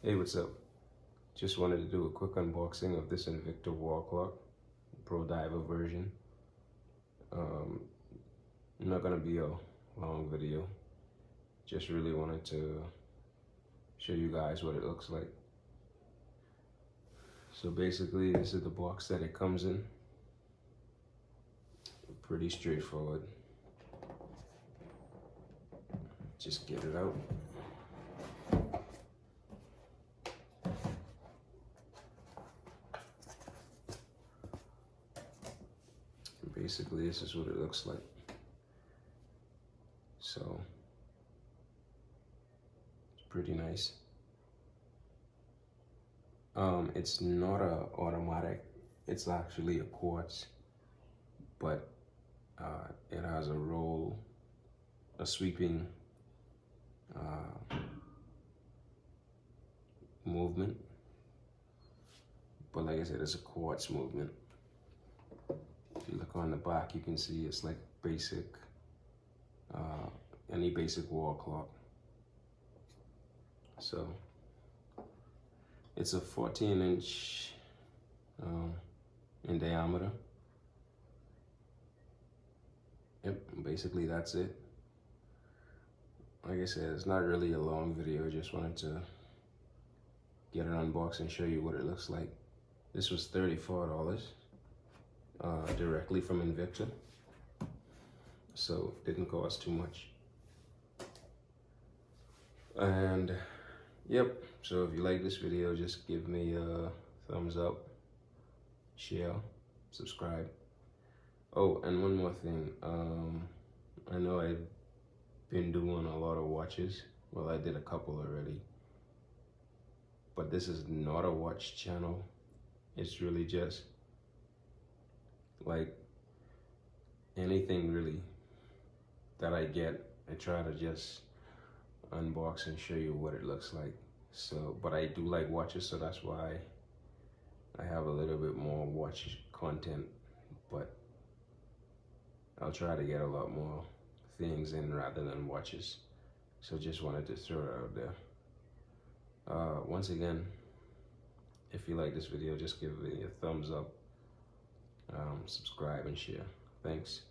Hey, what's up? Just wanted to do a quick unboxing of this Invicta wall clock, Pro Diver version. Um, Not gonna be a long video. Just really wanted to show you guys what it looks like. So basically, this is the box that it comes in. Pretty straightforward. Just get it out. Basically, this is what it looks like. So, it's pretty nice. It's not a automatic, it's actually a quartz, but it has a roll, a sweeping movement. But like I said, it's a quartz movement. If you look on the back, you can see it's like basic, any basic wall clock. So it's a 14-inch in diameter. Yep, basically that's it. Like I said, it's not really a long video. I just wanted to get it unboxed and show you what it looks like. This was $34 directly from Invicta, so it didn't cost too much. And yep, so if you like this video, just give me a thumbs up, share, subscribe. Oh, and one more thing. I know I've been doing a lot of watches. Well, I did a couple already. But this is not a watch channel. It's really just like anything really that I get, I try to just unbox and show you what it looks like. So, but I do like watches, so that's why I have a little bit more watch content, but I'll try to get a lot more things in rather than watches. So just wanted to throw it out there. Once again, if you like this video, just give it a thumbs up, subscribe and share. Thanks.